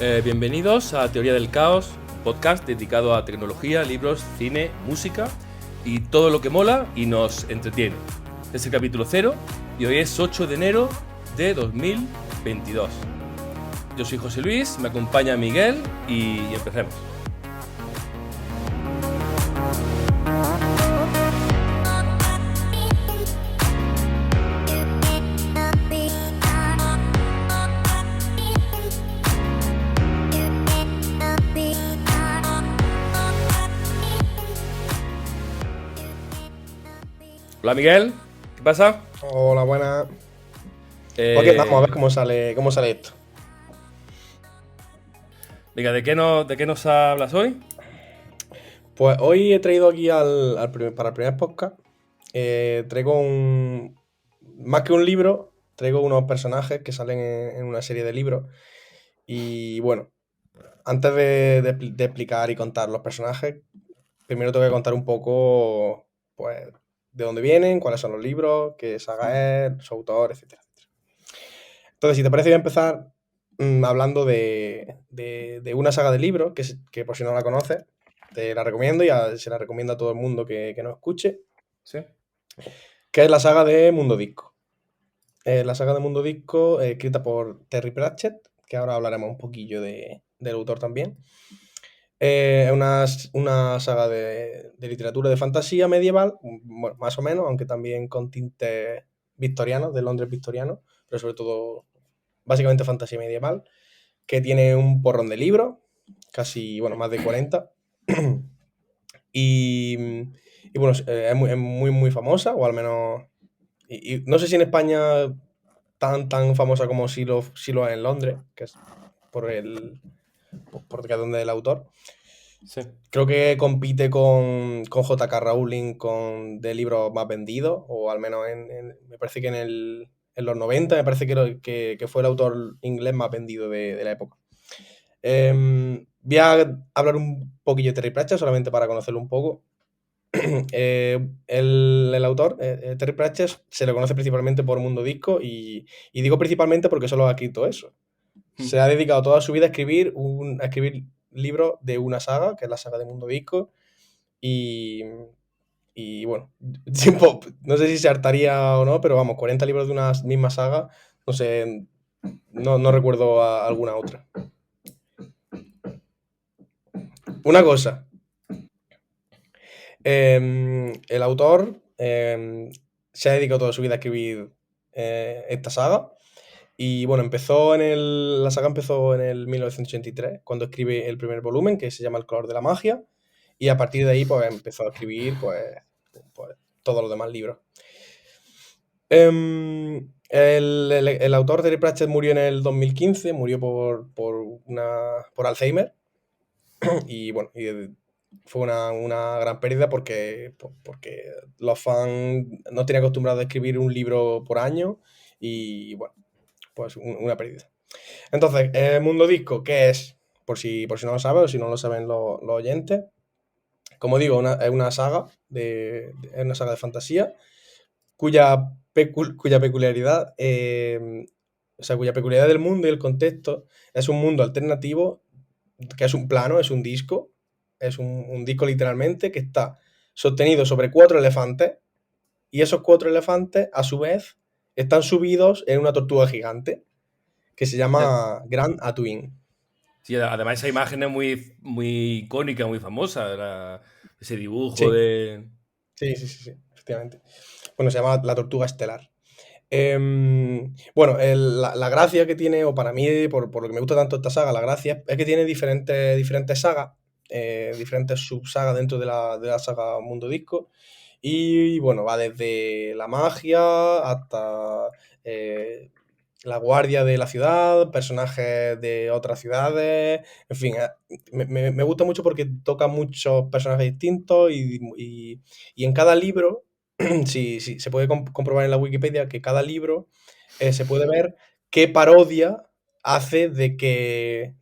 Bienvenidos a Teoría del Caos, podcast dedicado a tecnología, libros, cine, música y todo lo que mola y nos entretiene. Es el capítulo 0 y hoy es 8 de enero de 2022. Yo soy José Luis, me acompaña Miguel y empecemos. Hola Miguel, ¿qué pasa? Hola, buenas. Ok, vamos a ver cómo sale esto. Venga, ¿de qué nos hablas hoy? Pues hoy he traído aquí para el primer podcast. Traigo más que un libro, traigo unos personajes que salen en una serie de libros. Y bueno, antes de explicar y contar los personajes, primero tengo que contar un poco, pues, de dónde vienen, cuáles son los libros, qué saga es, su autor, etcétera. Entonces, si te parece, voy a empezar hablando de una saga de libros que por si no la conoces, te la recomiendo y se la recomiendo a todo el mundo que nos escuche, Sí. que es la saga de Mundo Disco. La saga de Mundo Disco, escrita por Terry Pratchett, que ahora hablaremos un poquillo del autor también. Es una saga de literatura de fantasía medieval, bueno, más o menos, aunque también con tintes victorianos, de Londres victoriano, pero sobre todo básicamente fantasía medieval, que tiene un porrón de libros, casi, bueno, más de 40. y, y bueno, es muy famosa, o al menos, y no sé si en España tan famosa como si lo es en Londres, que es porque es donde es el autor. Sí. Creo que compite con J.K. Rowling de libros más vendidos, o al menos me parece que en los 90 me parece que fue el autor inglés más vendido de la época. Voy a hablar un poquillo de Terry Pratchett, solamente para conocerlo un poco. El autor, Terry Pratchett, se le conoce principalmente por Mundo Disco y digo principalmente porque solo ha escrito eso. Se ha dedicado toda su vida a escribir libros de una saga, que es la saga de Mundo Disco, y bueno, no sé si se hartaría o no, pero vamos, 40 libros de una misma saga, no sé, no recuerdo alguna otra. Una cosa, el autor se ha dedicado toda su vida a escribir esta saga. Y bueno, la saga empezó en el 1983, cuando escribe el primer volumen, que se llama El color de la magia. Y a partir de ahí, pues empezó a escribir pues, todos los demás libros. El autor Terry Pratchett murió en el 2015, murió por Alzheimer. Y bueno, fue una gran pérdida porque los fans no tenían acostumbrados a escribir un libro por año y bueno, pues una pérdida. Entonces, Mundo Disco, ¿qué es? Por si no lo sabes o si no lo saben los oyentes. Como digo, es una saga de fantasía cuya peculiaridad, cuya peculiaridad del mundo y el contexto es un mundo alternativo, que es un plano, es un disco, es un disco literalmente que está sostenido sobre 4 elefantes, y esos 4 elefantes, a su vez, están subidos en una tortuga gigante que se llama Grand Atuin. Sí, además esa imagen es muy icónica, muy famosa, ese dibujo Sí, de... sí, efectivamente. Bueno, se llama La Tortuga Estelar. Bueno, la gracia que tiene, o para mí, por lo que me gusta tanto esta saga, la gracia es que tiene diferentes sagas, diferentes subsagas dentro de la saga Mundo Disco. Y bueno, va desde la magia hasta la guardia de la ciudad, personajes de otras ciudades, en fin, me gusta mucho porque toca muchos personajes distintos y en cada libro, sí, se puede comprobar en la Wikipedia que cada libro se puede ver qué parodia hace de qué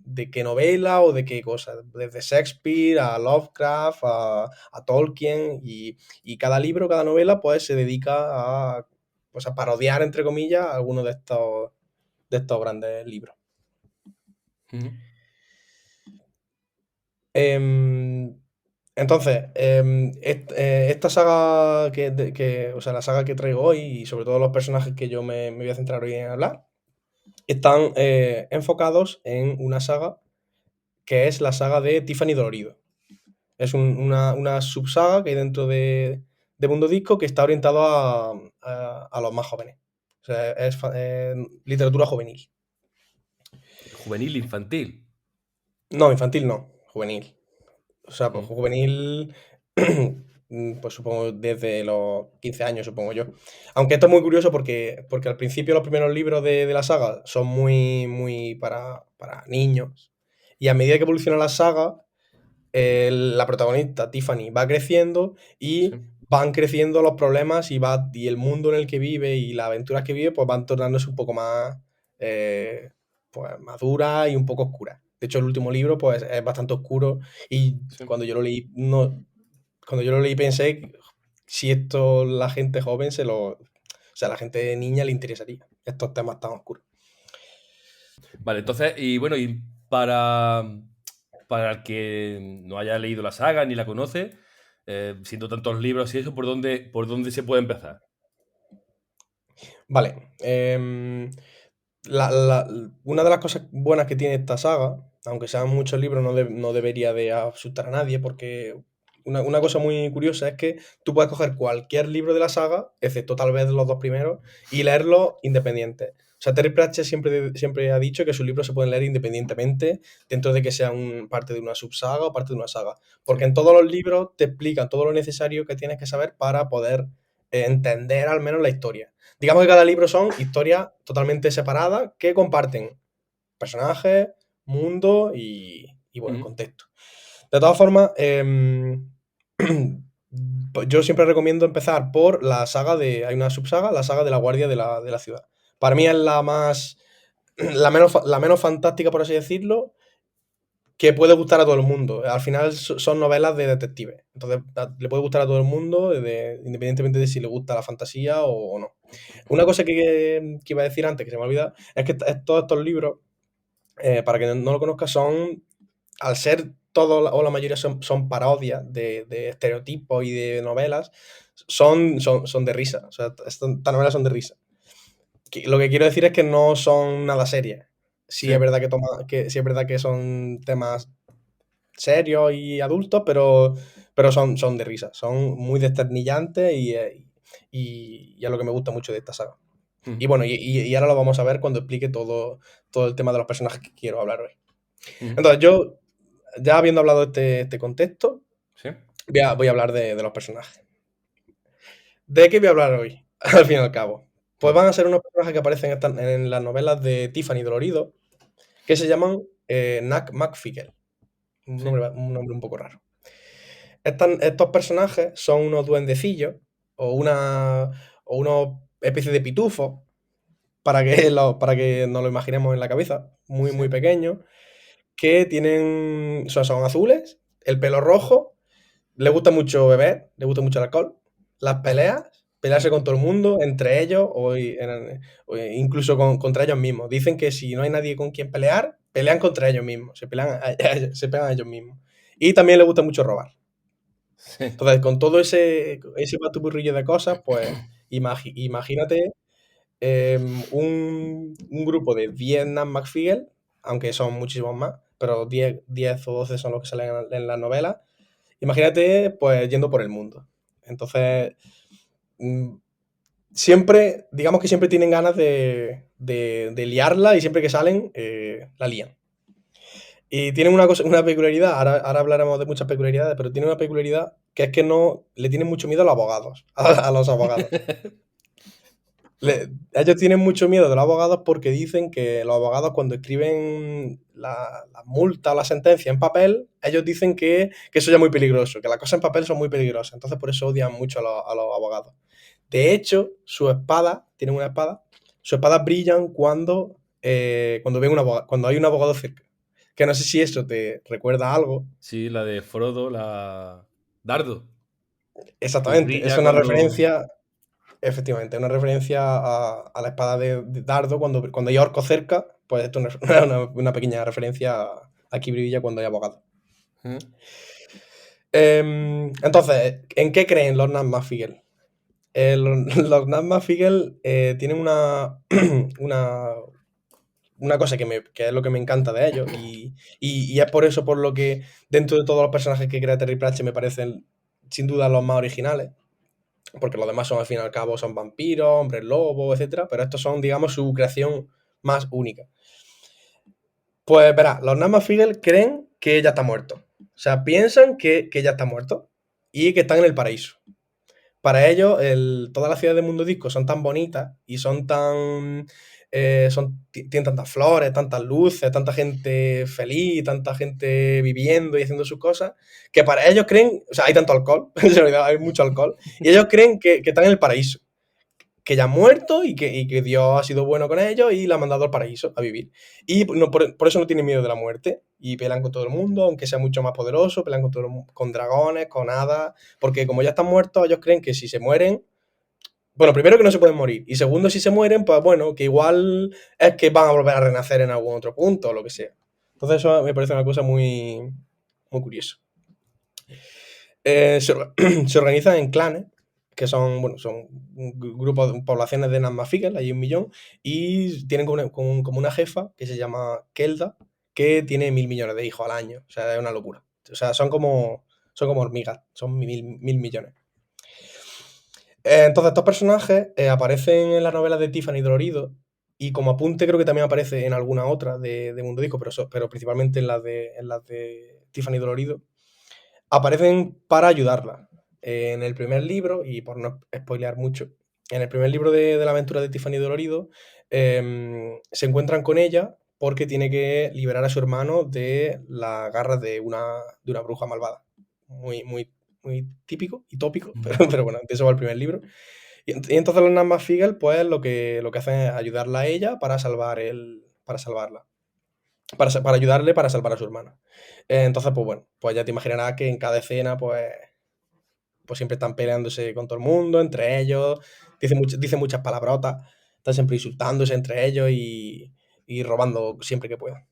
novela o de qué cosa, desde Shakespeare a Lovecraft a Tolkien, y cada libro, cada novela, pues se dedica a parodiar, entre comillas, algunos de estos grandes libros. Ujú. Em, entonces, esta saga o sea, la saga que traigo hoy y sobre todo los personajes que yo me voy a centrar hoy en hablar, están enfocados en una saga que es la saga de Tiffany Dolorido. Es una subsaga que hay dentro de Mundo Disco que está orientado a los más jóvenes. O sea, es literatura juvenil. Juvenil, infantil. No, infantil no, juvenil. O sea, pues Mm, juvenil, pues supongo desde los 15 años, supongo yo. Aunque esto es muy curioso porque al principio los primeros libros de la saga son muy para niños. Y a medida que evoluciona la saga, la protagonista, Tiffany, va creciendo sí. y van creciendo los problemas y el mundo en el que vive y las aventuras que vive, pues van tornándose un poco más eh, pues, maduras y un poco oscuras. De hecho, el último libro pues, es bastante oscuro y Sí. cuando yo lo leí, no, cuando yo lo leí pensé si esto la gente joven o sea, la gente niña le interesaría, estos temas tan oscuros. Vale, entonces, y bueno, y para el que no haya leído la saga ni la conoce, siendo tantos libros y eso, por dónde se puede empezar? Vale. Una de las cosas buenas que tiene esta saga, aunque sean muchos libros, no debería de asustar a nadie, porque una cosa muy curiosa es que tú puedes coger cualquier libro de la saga, excepto tal vez los dos primeros, y leerlos independientes. O sea, Terry Pratchett siempre ha dicho que sus libros se pueden leer independientemente, dentro de que sean parte de una subsaga o parte de una saga. Sí. Porque en todos los libros te explican todo lo necesario que tienes que saber para poder entender al menos la historia. Digamos que cada libro son historias totalmente separadas que comparten personajes, mundo y bueno, Mm, contexto. De todas formas, pues yo siempre recomiendo empezar por la saga hay una subsaga, la saga de la Guardia de la Ciudad. Para mí es la más, la menos fantástica, por así decirlo, que puede gustar a todo el mundo. Al final son novelas de detectives. Entonces, le puede gustar a todo el mundo, independientemente de si le gusta la fantasía o no. Una cosa que iba a decir antes, que se me ha olvidado, es que todos estos libros, para que no lo conozcas, al ser todos o la mayoría son parodias de estereotipos y de novelas, son de risa. O sea, estas novelas son de risa. Lo que quiero decir es que no son nada serias. Sí es sí. verdad sí es verdad que son temas serios y adultos, pero son de risa. Son muy desternillantes y es lo que me gusta mucho de esta saga. Y Mm, bueno, y ahora lo vamos a ver cuando explique todo el tema de los personajes que quiero hablar hoy. mm, Entonces, yo, ya habiendo hablado de este contexto, sí. voy a hablar de los personajes. ¿De qué voy a hablar hoy? Al fin y al cabo. Pues Mm, van a ser unos personajes que aparecen en las novelas de Tiffany Dolorido, que se llaman Nack McFiggel. sí. Un nombre un poco raro. Estos personajes son unos duendecillos o o una especie de pitufos, para que nos lo imaginemos en la cabeza, Sí. muy pequeños, que son azules, el pelo rojo, les gusta mucho beber, les gusta mucho el alcohol, las peleas, pelearse con todo el mundo, entre ellos o incluso contra ellos mismos. Dicen que si no hay nadie con quien pelear, pelean contra ellos mismos, se pegan a ellos mismos. Y también les gusta mucho robar. Sí. Entonces, con todo ese batiburrillo de cosas, pues imagínate un grupo de 10 Nan McFeagel, aunque son muchísimos más, pero 10 o 12 son los que salen en la novela. Imagínate, pues, yendo por el mundo. Entonces, mm, digamos que siempre tienen ganas de liarla y siempre que salen, la lían. Y tienen una peculiaridad, ahora hablaremos de muchas peculiaridades, pero tiene una peculiaridad que es que no le tienen mucho miedo a los abogados, a los abogados. Ellos tienen mucho miedo de los abogados porque dicen que los abogados cuando escriben la multa o la sentencia en papel, ellos dicen que eso ya es muy peligroso, que las cosas en papel son muy peligrosas, entonces por eso odian mucho a los abogados. De hecho, tienen una espada, sus espadas brillan cuando hay un abogado cerca. Que no sé si eso te recuerda a algo. Sí, la de Frodo, la Dardo, que Exactamente, es brilla una cuando... referencia. Efectivamente, una referencia a la espada de Dardo cuando hay orco cerca, pues esto es una pequeña referencia a Aquí brilla cuando hay abogado. ¿Eh? Entonces, ¿en qué creen los Nazca-Figel? Los Nazca-Figel tienen una, una cosa que es lo que me encanta de ellos y es por eso por lo que dentro de todos los personajes que crea Terry Pratchett me parecen sin duda los más originales, porque los demás son al fin y al cabo son vampiros, hombres lobo, etcétera, pero estos son, digamos, su creación más única. Pues verá, los Nazca-Figel creen que ella está muerto. O sea, piensan que ella está muerto y que están en el paraíso. Para ellos, todas las ciudades del mundo disco son tan bonitas y son tan. Tienen tantas flores, tantas luces, tanta gente feliz, tanta gente viviendo y haciendo sus cosas, que para ellos creen. O sea, hay tanto alcohol, en realidad hay mucho alcohol, y ellos creen que están en el paraíso, que ya han muerto y que Dios ha sido bueno con ellos y la ha mandado al paraíso a vivir. Y no, por eso no tienen miedo de la muerte y pelean con todo el mundo, aunque sea mucho más poderoso, pelean con, con dragones, con hadas, porque como ya están muertos, ellos creen que si se mueren, bueno, primero que no se pueden morir, y segundo, si se mueren, pues bueno, que igual es que van a volver a renacer en algún otro punto o lo que sea. Entonces eso me parece una cosa muy, muy curiosa. Se organizan en clanes, que son, bueno, son grupos, poblaciones de Nazca-Figel, hay 1 millón, y tienen como una jefa que se llama Kelda, que tiene 1.000 millones de hijos al año. O sea, es una locura. O sea, son como hormigas, son mil millones. Entonces, estos personajes aparecen en las novelas de Tiffany Dolorido, y como apunte creo que también aparece en alguna otra de Mundo Disco, pero principalmente en las de Tiffany Dolorido aparecen para ayudarla. En el primer libro, y por no spoilear mucho, en el primer libro de la aventura de Tiffany Dolorido, se encuentran con ella porque tiene que liberar a su hermano de las garras de una bruja malvada. Muy, muy, muy típico y tópico, pero bueno, de eso va el primer libro. Y entonces los Nazca-Figel, pues lo que hacen es ayudarla a ella para salvarla para ayudarle para salvar a su hermana. Entonces, pues bueno, pues ya te imaginarás que en cada escena, pues siempre están peleándose con todo el mundo, entre ellos, dicen muchas palabrotas, están siempre insultándose entre ellos y robando siempre que puedan.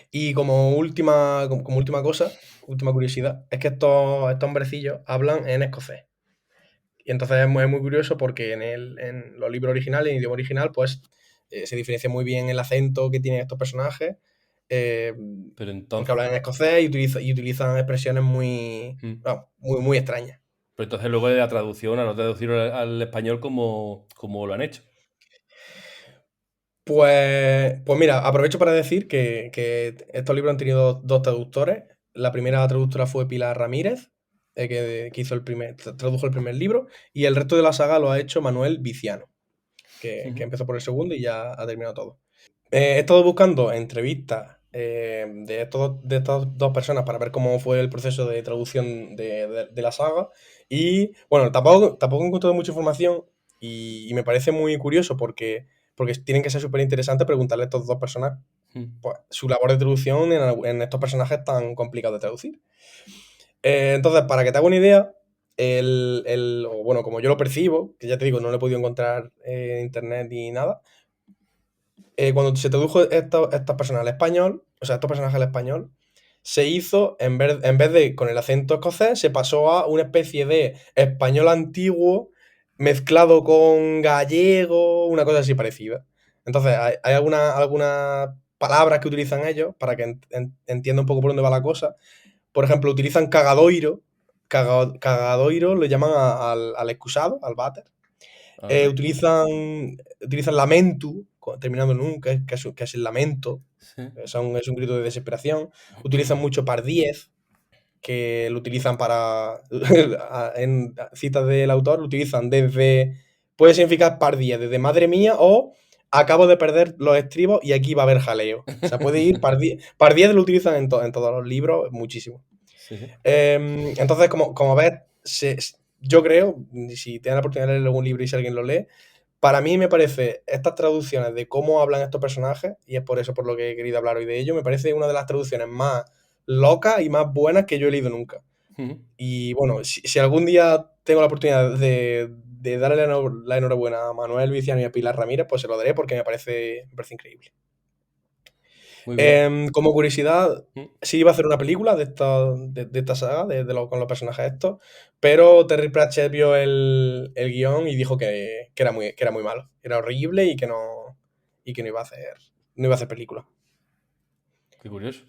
Y como última cosa, última curiosidad, es que estos hombrecillos hablan en escocés. Y entonces es muy curioso porque en los libros originales, en idioma original, pues se diferencia muy bien el acento que tienen estos personajes, eh, Pero porque entonces, hablan en escocés y utilizan expresiones muy, mm, vamos, muy, muy extrañas. pero entonces luego de la traducción, a no traducirlo al español como lo han hecho. Pues mira, aprovecho para decir que estos libros han tenido dos traductores. La primera traductora fue Pilar Ramírez, que hizo tradujo el primer libro, y el resto de la saga lo ha hecho Manuel Viciano, que Ujú. empezó por el segundo y ya ha terminado todo. He estado buscando entrevistas de estas dos personas para ver cómo fue el proceso de traducción de la saga. Y bueno, tampoco he encontrado mucha información y me parece muy curioso porque tienen que ser súper interesante preguntarle a estas dos personas Mm. pues, su labor de traducción en estos personajes tan complicados de traducir. Entonces, para que te haga una idea, o bueno, como yo lo percibo, que ya te digo, no lo he podido encontrar en internet ni nada, cuando se tradujo estas personas al español, o sea, estos personajes al español, se hizo, en vez de con el acento escocés, se pasó a una especie de español antiguo mezclado con gallego, una cosa así parecida. Entonces, hay algunas palabras que utilizan ellos para que entienda un poco por dónde va la cosa. Por ejemplo, utilizan cagadoiro. Cagadoiro le llaman al excusado, al váter. Ah, Utilizan lamentu, terminando en un, que es el lamento, sí. es un grito de desesperación. Utilizan mucho pardiez, que lo utilizan para, en citas del autor, lo utilizan puede significar pardiez, desde madre mía o acabo de perder los estribos y aquí va a haber jaleo. O sea, puede ir pardiez lo utilizan en todos los libros, muchísimo. Sí, sí. Entonces, como ves, yo creo, si tienes la oportunidad de leer algún libro y si alguien lo lee, para mí me parece estas traducciones de cómo hablan estos personajes, y es por eso por lo que he querido hablar hoy de ello, me parece una de las traducciones más locas y más buenas que yo he leído nunca. Ujú. Y bueno, si algún día tengo la oportunidad de darle la enhorabuena a Manuel Viciano y a Pilar Ramírez, pues se lo daré porque me parece increíble. Muy bien. Como curiosidad, Mm. sí iba a hacer una película de esta saga, con los personajes estos, pero Terry Pratchett vio el guión y dijo que era muy malo, era horrible y que no iba a hacer película. Qué curioso.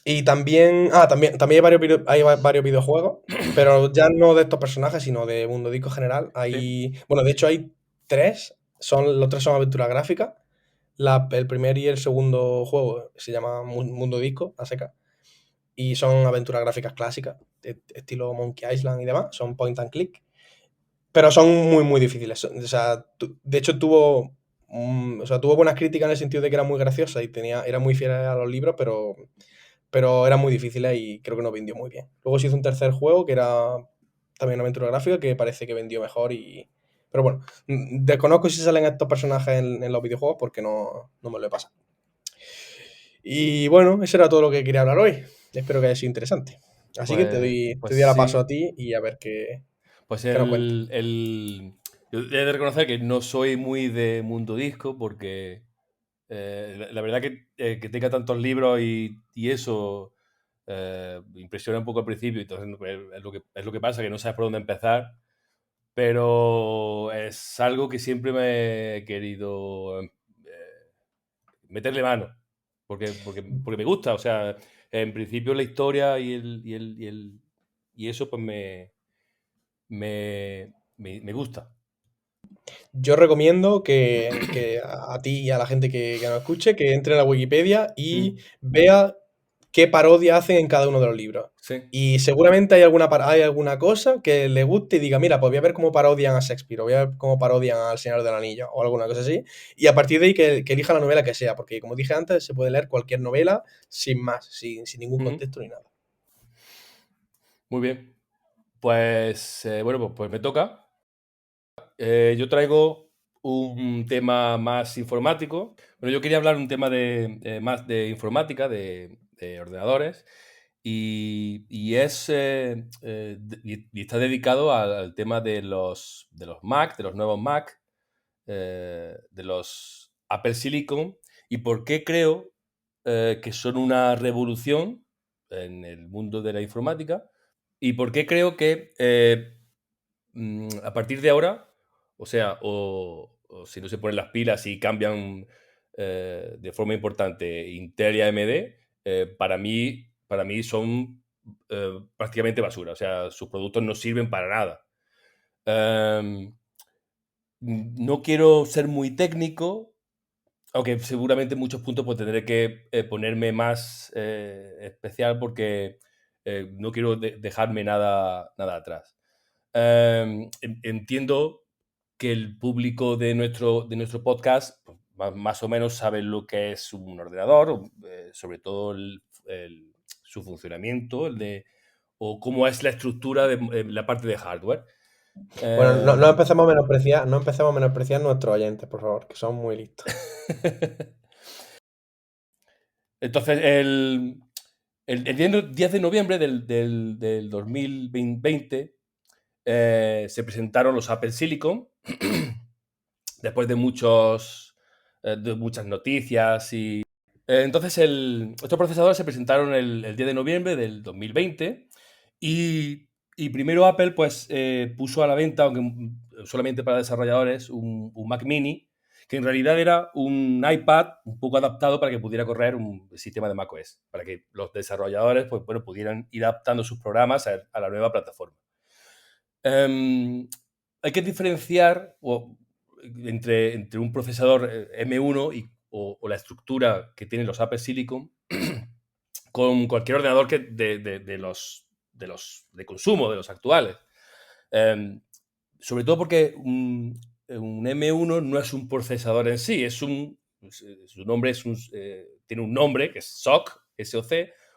Y también hay varios videojuegos, pero ya no de estos personajes, sino de Mundo Disco en general. Sí. Bueno, de hecho hay tres, los tres son aventuras gráficas. El primer y el segundo juego se llama Mundo Disco, a seca, y son aventuras gráficas clásicas, estilo Monkey Island y demás, son point and click, pero son muy, muy difíciles. O sea, de hecho o sea, tuvo buenas críticas en el sentido de que era muy graciosa y era muy fiel a los libros, pero eran muy difíciles y creo que no vendió muy bien. Luego se hizo un tercer juego que era también una aventura gráfica que parece que vendió mejor Pero bueno, desconozco si salen estos personajes en los videojuegos porque no me lo he pasado. Y bueno, eso era todo lo que quería hablar hoy. Espero que haya sido interesante. Así que Pues te doy la paso a sí. ti y a ver Pues qué nos cuentas. yo he de reconocer que no soy muy de mundo disco porque la verdad que tenga tantos libros y eso impresiona un poco al principio, entonces pues, es lo que pasa, que no sabes por dónde empezar, pero es algo que siempre me he querido meterle mano, porque me gusta, o sea, en principio la historia y eso pues me gusta. Yo recomiendo que a ti y a la gente que nos escuche que entre a la Wikipedia y Mm, vea qué parodia hacen en cada uno de los libros. sí. Y seguramente hay alguna cosa que le guste y diga, mira, pues voy a ver cómo parodian a Shakespeare, o voy a ver cómo parodian al Señor del Anillo, o alguna cosa así. Y a partir de ahí que elija la novela que sea, porque como dije antes, se puede leer cualquier novela sin más, sin ningún Ujú. contexto ni nada. Muy bien. Pues bueno, pues me toca. Yo traigo un tema más informático. Bueno, yo quería hablar un tema más de informática, de ordenadores, y y está dedicado al tema de los Mac, de los nuevos Mac, de los Apple Silicon, y por qué creo que son una revolución en el mundo de la informática, y por qué creo que a partir de ahora, o sea, o si no se ponen las pilas y cambian de forma importante Intel y AMD, para mí son prácticamente basura. O sea, sus productos no sirven para nada. Em, no quiero ser muy técnico, aunque seguramente en muchos puntos pues, tendré que ponerme más especial porque no quiero dejarme nada atrás. Entiendo que el público de nuestro podcast pues, más o menos sabe lo que es un ordenador, sobre todo su funcionamiento, o cómo es la estructura de la parte de hardware. Bueno, Eh, no empecemos a menospreciar a nuestros oyentes, por favor, que son muy listos. Entonces, el 10 de noviembre del 2020 se presentaron los Apple Silicon después de muchas noticias entonces, estos procesadores se presentaron el 10 de noviembre del 2020 y primero Apple pues, puso a la venta, aunque solamente para desarrolladores, un Mac Mini, que en realidad era un iPad un poco adaptado para que pudiera correr un sistema de macOS, para que los desarrolladores pues, bueno, pudieran ir adaptando sus programas a la nueva plataforma. Em, Hay que diferenciar entre un procesador M1 o la estructura que tienen los Apple Silicon con cualquier ordenador de consumo, de los actuales. Em, Sobre todo porque un M1 no es un procesador en sí, su nombre tiene un nombre que es SoC,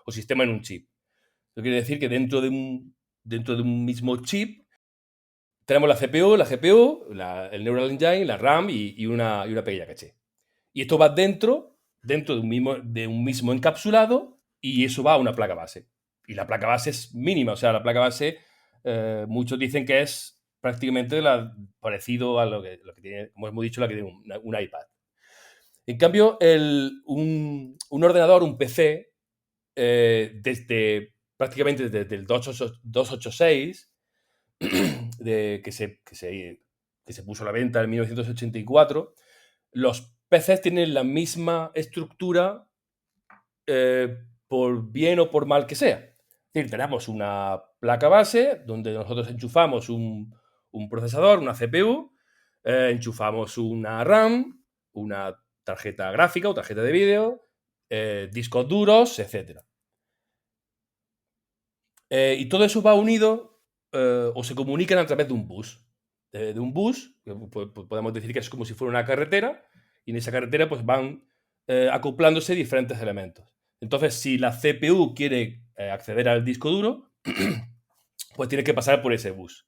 o sistema en un chip. Eso quiere decir que dentro de un mismo chip tenemos la CPU, la GPU, el Neural Engine, la RAM y una pequeña caché. Y esto va dentro de un mismo encapsulado y eso va a una placa base. Y la placa base es mínima, o sea, la placa base, muchos dicen que es prácticamente parecido a lo que tiene, como hemos dicho, la que tiene un iPad. En cambio, un ordenador, un PC, prácticamente desde el 286, que se puso a la venta en 1984, los PCs tienen la misma estructura, por bien o por mal que sea. Es decir, tenemos una placa base donde nosotros enchufamos un procesador, una CPU, enchufamos una RAM, una tarjeta gráfica o tarjeta de vídeo, discos duros, etc. Y todo eso va unido, o se comunican a través de un bus. De un bus, que podemos decir que es como si fuera una carretera, y en esa carretera pues van acoplándose diferentes elementos. Entonces, si la CPU quiere acceder al disco duro, pues tiene que pasar por ese bus.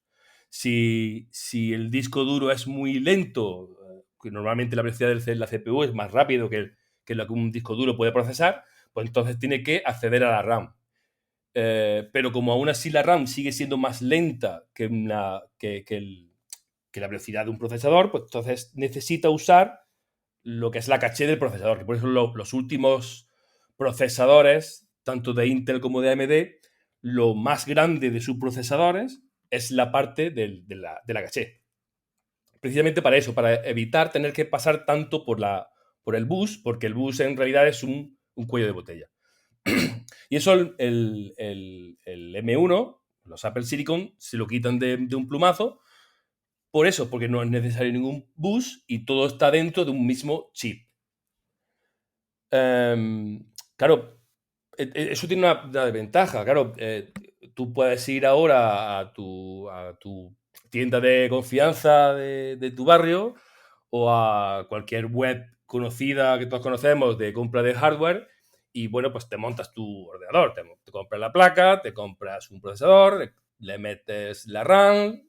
Si el disco duro es muy lento, que normalmente la velocidad de la CPU es más rápido que lo que un disco duro puede procesar, pues entonces tiene que acceder a la RAM. Pero como aún así la RAM sigue siendo más lenta que la velocidad de un procesador, pues entonces necesita usar lo que es la caché del procesador, que por eso los últimos procesadores, tanto de Intel como de AMD, lo más grande de sus procesadores es la parte de la caché. Precisamente para eso, para evitar tener que pasar tanto por el bus, porque el bus en realidad es un cuello de botella. Y eso el M1, los Apple Silicon, se lo quitan de un plumazo. Por eso, porque no es necesario ningún bus y todo está dentro de un mismo chip. Claro, eso tiene una desventaja. Claro, tú puedes ir ahora a tu tienda de confianza de tu barrio o a cualquier web conocida que todos conocemos de compra de hardware y, bueno, pues te montas tu ordenador. Te compras la placa, te compras un procesador, le metes la RAM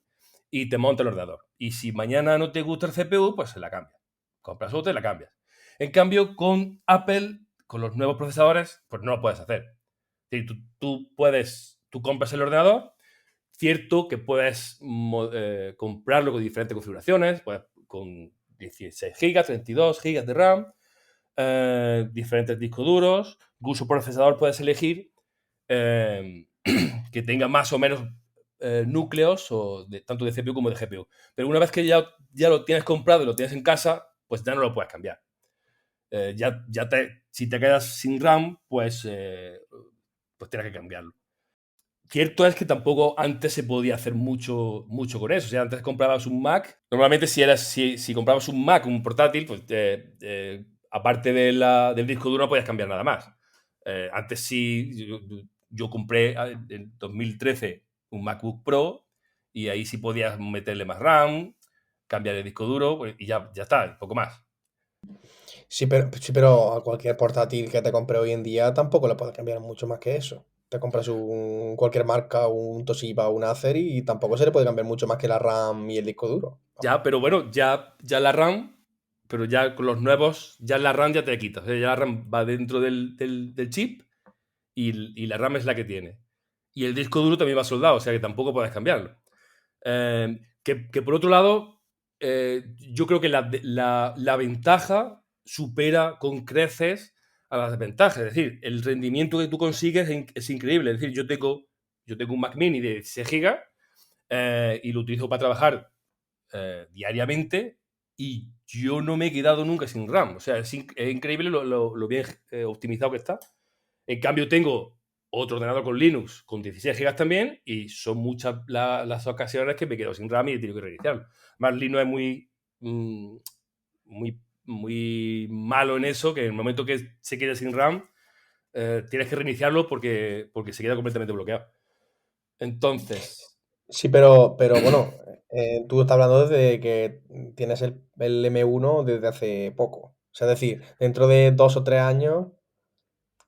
y te monta el ordenador. Y si mañana no te gusta el CPU, pues se la cambias. Compras otra y la cambias. En cambio, con Apple, con los nuevos procesadores, pues no lo puedes hacer. Es decir, tú compras el ordenador, cierto que puedes comprarlo con diferentes configuraciones, pues con 16 GB, 32 GB de RAM, diferentes discos duros, incluso procesador puedes elegir que tenga más o menos núcleos, tanto de CPU como de GPU. Pero una vez que ya lo tienes comprado y lo tienes en casa, pues ya no lo puedes cambiar. Si te quedas sin RAM, pues tienes que cambiarlo. Cierto es que tampoco antes se podía hacer mucho con eso. O sea, antes comprabas un Mac. Normalmente si comprabas un Mac, un portátil, pues aparte del disco duro no podías cambiar nada más. Antes sí, yo compré en 2013 un MacBook Pro y ahí sí podías meterle más RAM, cambiar el disco duro pues, y ya está, un poco más. Sí, pero a cualquier portátil que te compre hoy en día tampoco le puedes cambiar mucho más que eso. Te compras cualquier marca, un Toshiba o un Acer y tampoco se le puede cambiar mucho más que la RAM y el disco duro. Ya, pero bueno, ya la RAM, pero ya con los nuevos, ya la RAM ya te quitas. O sea, ya la RAM va dentro del chip y la RAM es la que tiene. Y el disco duro también va soldado, o sea que tampoco puedes cambiarlo. Que por otro lado, yo creo que la ventaja supera con creces a las desventajas. Es decir, el rendimiento que tú consigues es increíble. Es decir, yo tengo un Mac Mini de 16 GB y lo utilizo para trabajar diariamente y yo no me he quedado nunca sin RAM. O sea, es increíble lo bien optimizado que está. En cambio, tengo otro ordenador con Linux con 16 GB también y son muchas las ocasiones que me quedo sin RAM y he tenido que reiniciarlo. Además, Linux es muy malo en eso, que en el momento que se quede sin RAM, tienes que reiniciarlo porque se queda completamente bloqueado. Entonces, Sí, pero bueno, tú estás hablando desde que tienes el M1 desde hace poco. O sea, es decir, dentro de 2 o 3 años,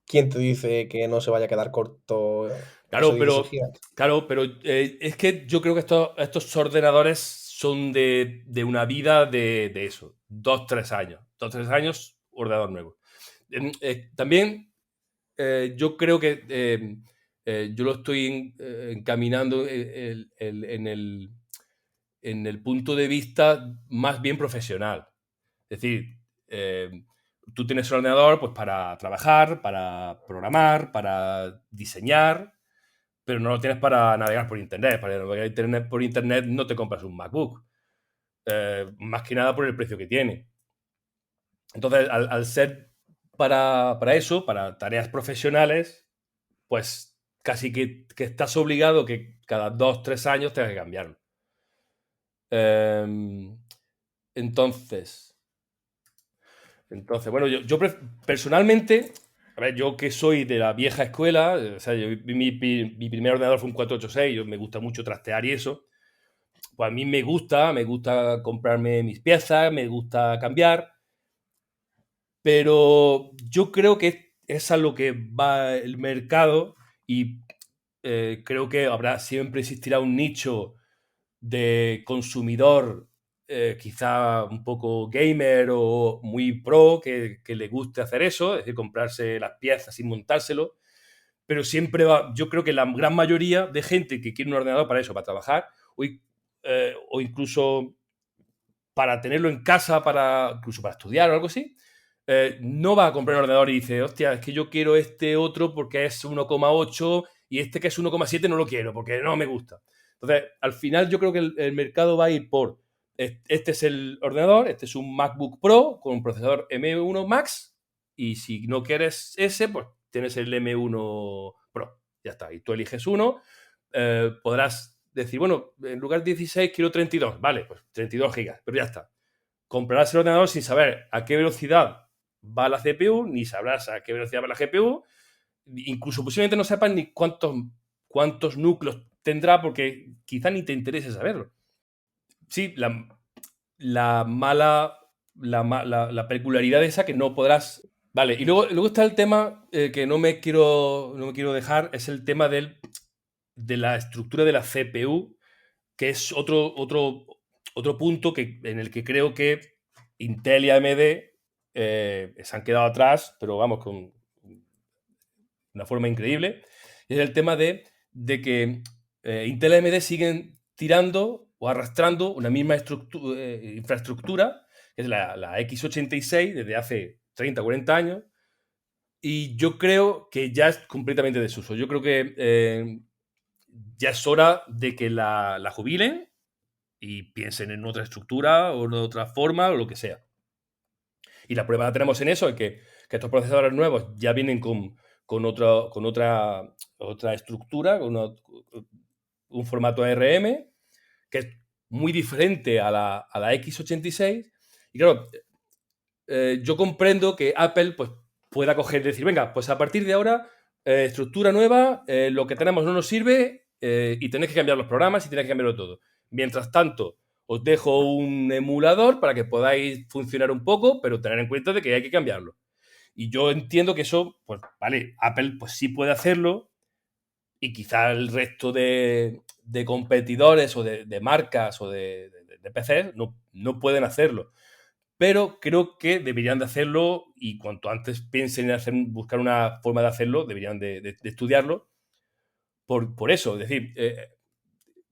¿quién te dice que no se vaya a quedar corto esos Claro, 16 gigas? es que yo creo que estos ordenadores son de una vida de eso, 2, 3 años. 2, 3 años, ordenador nuevo. También yo creo que yo lo estoy encaminando en el punto de vista más bien profesional. Es decir, tú tienes el ordenador pues para trabajar, para programar, para diseñar, pero no lo tienes para navegar por internet. Para navegar por internet no te compras un MacBook. Más que nada por el precio que tiene. Entonces, al ser para eso, para tareas profesionales, pues casi que estás obligado que cada 2-3 años tengas que cambiarlo. Entonces, bueno, yo personalmente, a ver, yo que soy de la vieja escuela, o sea, mi primer ordenador fue un 486, me gusta mucho trastear y eso, pues a mí me gusta comprarme mis piezas, me gusta cambiar, pero yo creo que es a lo que va el mercado y creo que siempre existirá un nicho de consumidor quizá un poco gamer o muy pro que le guste hacer eso, es decir, comprarse las piezas y montárselo, pero siempre yo creo que la gran mayoría de gente que quiere un ordenador para eso, para trabajar, o incluso para tenerlo en casa, incluso para estudiar o algo así, no va a comprar un ordenador y dice, hostia, es que yo quiero este otro porque es 1,8 y este que es 1,7 no lo quiero porque no me gusta. Entonces, al final yo creo que el mercado va a ir por, este es el ordenador, este es un MacBook Pro con un procesador M1 Max y si no quieres ese, pues tienes el M1 Pro. Ya está, y tú eliges uno, podrás decir, bueno, en lugar de 16 quiero 32, vale, pues 32 gigas, pero ya está. Comprarás el ordenador sin saber a qué velocidad va la CPU, ni sabrás a qué velocidad va la GPU, incluso posiblemente no sepas ni cuántos núcleos tendrá porque quizá ni te interese saberlo. Sí, la mala, la peculiaridad esa que no podrás... Vale, y luego está el tema que no me quiero dejar, es el tema de la estructura de la CPU, que es otro punto en el que creo que Intel y AMD se han quedado atrás, pero vamos, con una forma increíble. Es el tema de que Intel y AMD siguen tirando o arrastrando una misma infraestructura, que es la x86 desde hace 30 40 años, y yo creo que ya es completamente desuso. Yo creo que ya es hora de que la jubilen y piensen en otra estructura o en otra forma o lo que sea. Y la prueba la tenemos en eso, en que estos procesadores nuevos ya vienen con otra estructura, con un formato ARM, que es muy diferente a la x86. Y claro, yo comprendo que Apple pues, pueda coger y decir, venga, pues a partir de ahora, estructura nueva, lo que tenemos no nos sirve y tenéis que cambiar los programas y tenéis que cambiarlo todo. Mientras tanto, os dejo un emulador para que podáis funcionar un poco, pero tener en cuenta de que hay que cambiarlo. Y yo entiendo que eso, pues vale, Apple pues sí puede hacerlo y quizá el resto de competidores o de marcas o de PCs no pueden hacerlo. Pero creo que deberían de hacerlo y cuanto antes piensen en buscar una forma de hacerlo, deberían de estudiarlo por eso. Es decir,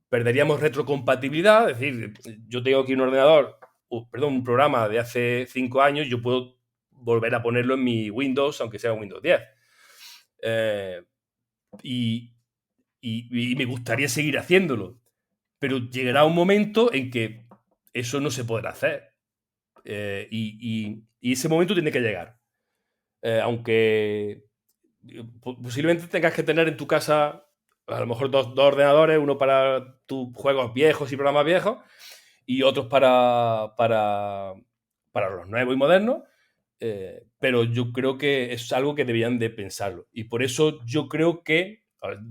perderíamos retrocompatibilidad, es decir, yo tengo aquí un ordenador, un programa de hace 5 años, yo puedo volver a ponerlo en mi Windows, aunque sea un Windows 10. Y me gustaría seguir haciéndolo, pero llegará un momento en que eso no se podrá hacer. Y ese momento tiene que llegar. Aunque posiblemente tengas que tener en tu casa a lo mejor dos ordenadores, uno para tus juegos viejos y programas viejos y otros para los nuevos y modernos, pero yo creo que es algo que deberían de pensarlo. Y por eso yo creo que,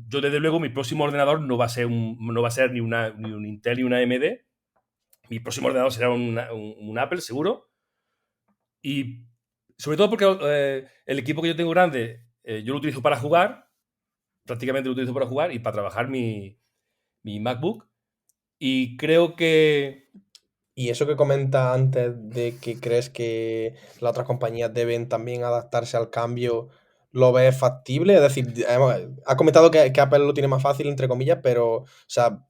yo desde luego mi próximo ordenador no va a ser ni un Intel ni una AMD, mi próximo ordenador será un Apple seguro, y sobre todo porque el equipo que yo tengo grande, yo lo utilizo para jugar, prácticamente lo utilizo para jugar y para trabajar mi MacBook. Y creo que... Y eso que comenta antes de que crees que las otras compañías deben también adaptarse al cambio, ¿lo ves factible? Es decir, has comentado que Apple lo tiene más fácil, entre comillas, pero, o sea,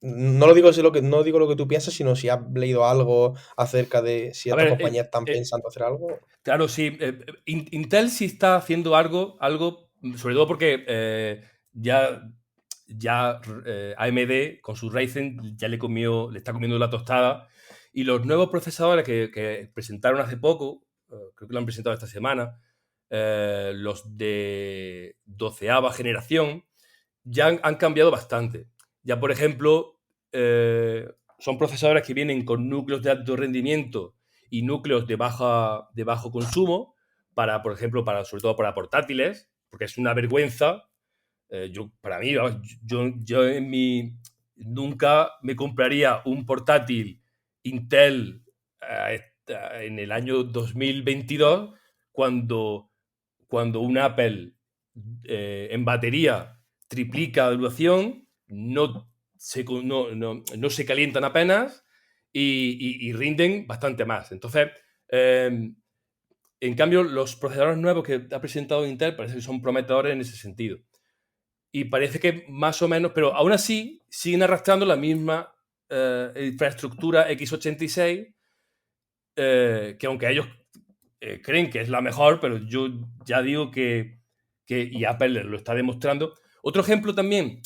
No lo digo, no digo lo que tú piensas, sino si has leído algo acerca de si A estas ver, compañías están pensando hacer algo. claro, sí. Intel sí está haciendo algo, sobre todo porque ya AMD con su Ryzen ya le está comiendo la tostada. Y los nuevos procesadores que presentaron hace poco, creo que lo han presentado esta semana, los de 12ª generación, ya han cambiado bastante. Ya, por ejemplo, son procesadores que vienen con núcleos de alto rendimiento y núcleos de bajo consumo, por ejemplo, sobre todo para portátiles, porque es una vergüenza. Para mí, vamos, yo nunca me compraría un portátil Intel en el año 2022 cuando un Apple en batería triplica la duración, no se calientan apenas y rinden bastante más. Entonces, en cambio, los procesadores nuevos que ha presentado Intel parece que son prometedores en ese sentido. Y parece que más o menos, pero aún así siguen arrastrando la misma infraestructura x86, que aunque ellos creen que es la mejor, pero yo ya digo y Apple lo está demostrando. Otro ejemplo también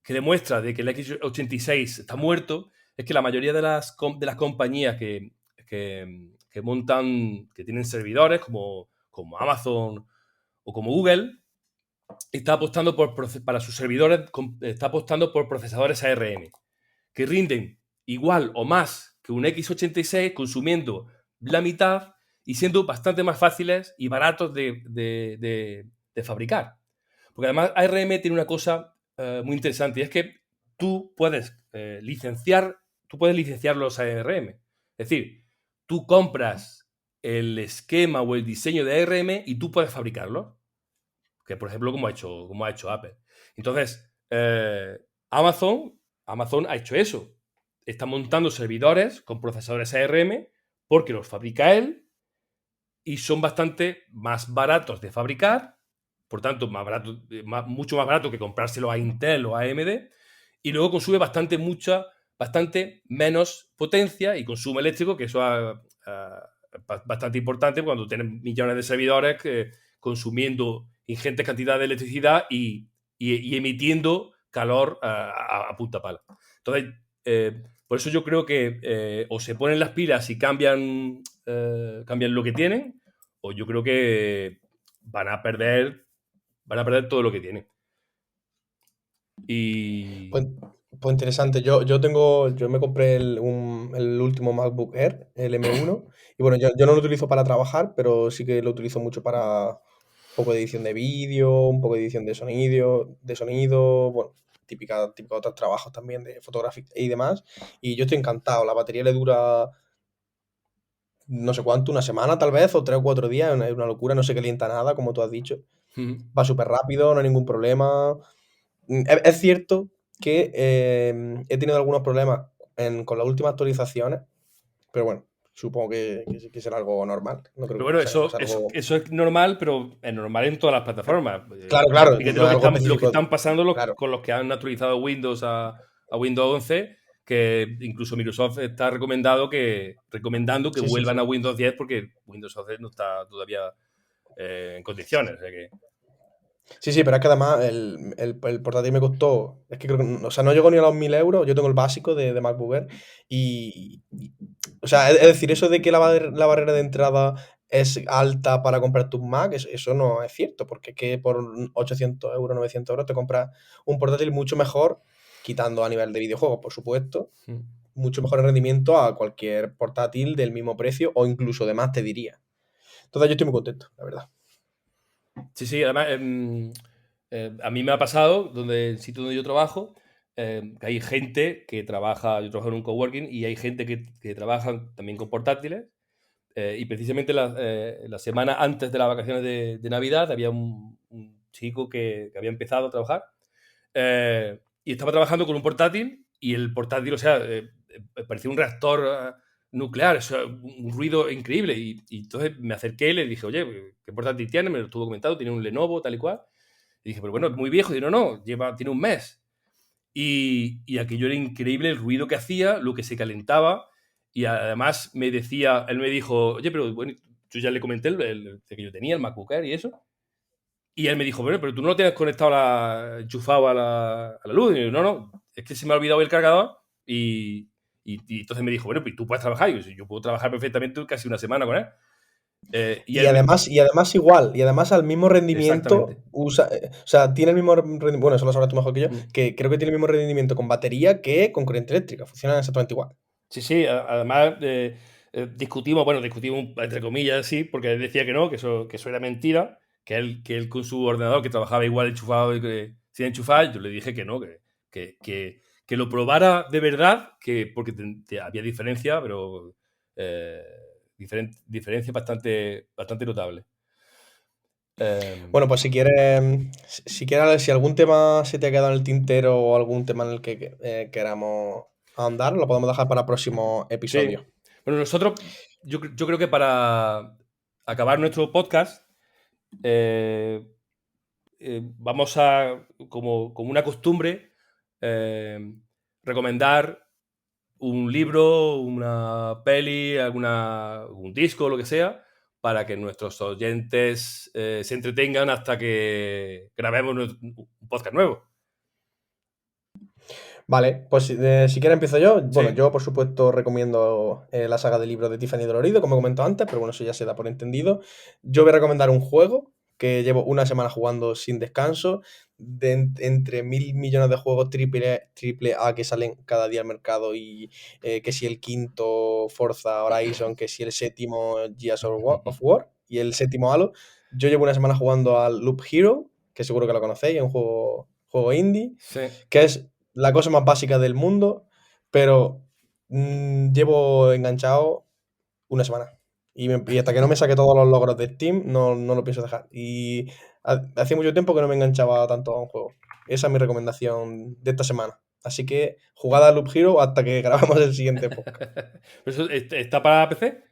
que demuestra de que el x86 está muerto es que la mayoría de las compañías que montan, que tienen servidores como Amazon o como Google, está apostando para sus servidores, está apostando por procesadores ARM, que rinden igual o más que un x86, consumiendo la mitad y siendo bastante más fáciles y baratos de fabricar. Porque además ARM tiene una cosa muy interesante, y es que tú puedes licenciar los ARM. Es decir, tú compras el esquema o el diseño de ARM y tú puedes fabricarlo. Que, por ejemplo, como ha hecho Apple. Entonces, Amazon ha hecho eso. Está montando servidores con procesadores ARM porque los fabrica él y son bastante más baratos de fabricar, por tanto, mucho más barato que comprárselo a Intel o a AMD, y luego consume bastante menos potencia y consumo eléctrico, que eso es bastante importante cuando tienes millones de servidores consumiendo ingentes cantidades de electricidad y emitiendo calor a punta pala. Entonces, por eso yo creo que o se ponen las pilas y cambian lo que tienen, o yo creo que van a perder todo lo que tienen. Y... Pues, pues interesante. Yo me compré el último MacBook Air, el M1, y bueno, yo no lo utilizo para trabajar, pero sí que lo utilizo mucho para un poco de edición de vídeo, un poco de edición de sonido, bueno, típica otros trabajos también de fotografía y demás. Y yo estoy encantado. La batería le dura no sé cuánto, una semana tal vez, o 3 o 4 días, es una locura, no se calienta nada, como tú has dicho. Va súper rápido, no hay ningún problema. Es cierto que he tenido algunos problemas con las últimas actualizaciones, pero bueno, supongo que será algo normal. No Pero creo bueno, que sea algo. eso es normal, pero es normal en todas las plataformas. Claro, claro, Fíjate no es algo lo que específico. están pasando Claro. con los que han actualizado Windows a Windows 11, que incluso Microsoft está recomendando que Sí, sí, vuelvan sí. a Windows 10 porque Windows 11 no está todavía en condiciones. O sea que... Sí, sí, pero es que además el portátil me costó, es que creo que, o sea, no llegó ni a los 1.000 euros. Yo tengo el básico de MacBook Air o sea, es decir, eso de que la barrera de entrada es alta para comprar tu Mac, eso no es cierto, porque es que por 800 euros, 900 euros te compras un portátil mucho mejor, quitando a nivel de videojuegos, por supuesto, mucho mejor en rendimiento a cualquier portátil del mismo precio o incluso de más, te diría. Entonces yo estoy muy contento, la verdad. Sí, sí, además a mí me ha pasado, el sitio donde yo trabajo, que hay gente que trabaja, yo trabajo en un coworking y hay gente que trabaja también con portátiles, y precisamente la semana antes de las vacaciones de Navidad había un chico que había empezado a trabajar y estaba trabajando con un portátil y el portátil, o sea, parecía un reactor nuclear, o sea, un ruido increíble. Y entonces me acerqué y le dije, oye, ¿qué portátil tiene? Me lo estuvo comentando, tiene un Lenovo, tal y cual. Y dije, pero bueno, es muy viejo. Y no, tiene un mes. y aquello era increíble, el ruido que hacía, lo que se calentaba, y además él me dijo, oye, pero bueno, yo ya le comenté que yo tenía el MacBook Air y eso, y él me dijo, bueno, pero tú no lo tienes conectado enchufado a la luz. Y yo, no, es que se me ha olvidado el cargador y entonces me dijo, bueno, pues tú puedes trabajar. Y yo puedo trabajar perfectamente casi una semana con él. Y además igual, y además al mismo rendimiento Exactamente. usa, o sea, tiene el mismo rendimiento, bueno, eso lo sabrás tú mejor que yo, Mm. que creo que tiene el mismo rendimiento con batería que con corriente eléctrica, funcionan exactamente igual. Sí, además discutimos entre comillas, sí, porque él decía que no, que eso era mentira, que él con su ordenador, que trabajaba igual enchufado y que sin enchufar, yo le dije que no, que lo probara de verdad, porque había diferencia, pero eh, diferencia bastante notable. Bueno, pues si algún tema se te ha quedado en el tintero o algún tema en el que queramos ahondar, lo podemos dejar para próximos episodios. Sí. Bueno, yo creo que para acabar nuestro podcast, eh, vamos a, como una costumbre, eh, recomendar un libro, una peli, un disco, lo que sea, para que nuestros oyentes se entretengan hasta que grabemos un podcast nuevo. Vale, pues si quieres empiezo yo. Bueno, Sí, yo por supuesto recomiendo la saga de libros de Tiffany Dolorido, como he comentado antes, pero bueno, eso ya se da por entendido. Yo voy a recomendar un juego que llevo una semana jugando sin descanso, entre 1.000 millones de juegos triple A que salen cada día al mercado y que si el quinto Forza Horizon, que si el séptimo Gears of War y el séptimo Halo. Yo llevo una semana jugando al Loop Hero, que seguro que lo conocéis, es un juego indie, sí. que es la cosa más básica del mundo, pero llevo enganchado una semana. Y hasta que no me saque todos los logros de Steam, no lo pienso dejar. Y hace mucho tiempo que no me enganchaba tanto a un juego. Esa es mi recomendación de esta semana. Así que jugada a Loop Hero hasta que grabamos el siguiente podcast. ¿Eso está para PC?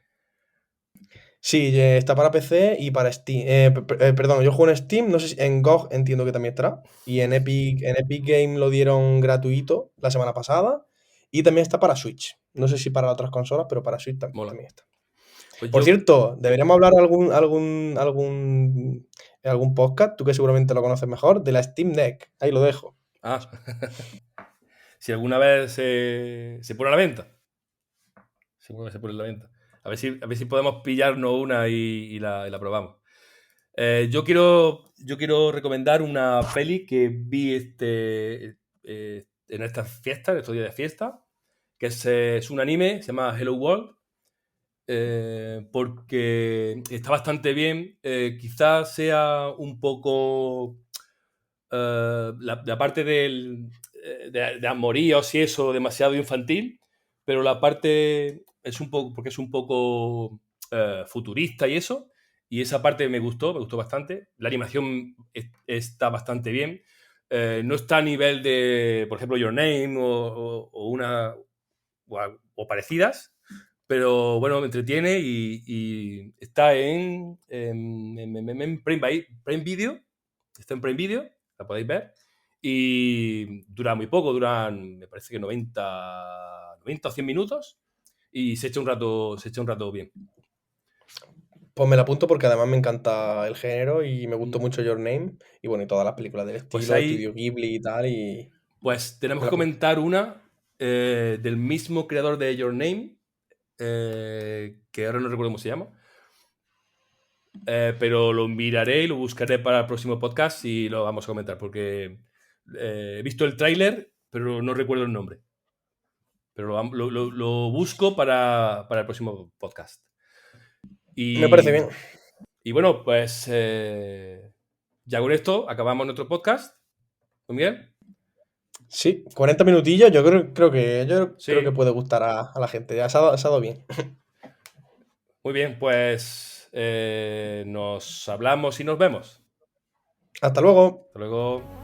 Sí, está para PC y para Steam. Perdón, yo juego en Steam, no sé si en GOG entiendo que también estará. Y en Epic Game lo dieron gratuito la semana pasada. Y también está para Switch. No sé si para otras consolas, pero para Switch Mola. también está. Pues Por yo, cierto, deberíamos hablar algún podcast, tú que seguramente lo conoces mejor, de la Steam Deck. Ahí lo dejo. ah, si alguna vez se pone a la venta. Seguro que se pone a la venta. A ver si podemos pillarnos una y la probamos. Yo quiero recomendar una peli que vi en estas fiestas, en estos días de fiesta, que es un anime, se llama Hello World, porque está bastante bien. Quizás sea un poco la parte de amoríos y eso demasiado infantil, pero la parte es un poco, porque es un poco futurista y eso, y esa parte me gustó bastante. La animación está bastante bien. No está a nivel de, por ejemplo, Your Name o parecidas, pero bueno, me entretiene y está en Prime Video. Está en Prime Video, la podéis ver. Y dura muy poco, me parece que 90 o 100 minutos. Y se echa un rato bien. Pues me la apunto porque además me encanta el género y me gustó Mm. mucho Your Name. Y bueno, y todas las películas del Pues estilo, ahí, Estudio Ghibli y tal. Y pues tenemos me que la apunto. comentar una del mismo creador de Your Name, que ahora no recuerdo cómo se llama. Pero lo miraré y lo buscaré para el próximo podcast y lo vamos a comentar, porque he visto el tráiler, pero no recuerdo el nombre. Pero lo busco para el próximo podcast. Me parece Y, bien. y bueno, pues ya con esto acabamos nuestro podcast. ¿Con Miguel? Sí, 40 minutillos, yo creo que Sí. puede gustar a la gente. Ha estado bien. Muy bien, pues nos hablamos y nos vemos. Hasta luego. Hasta luego.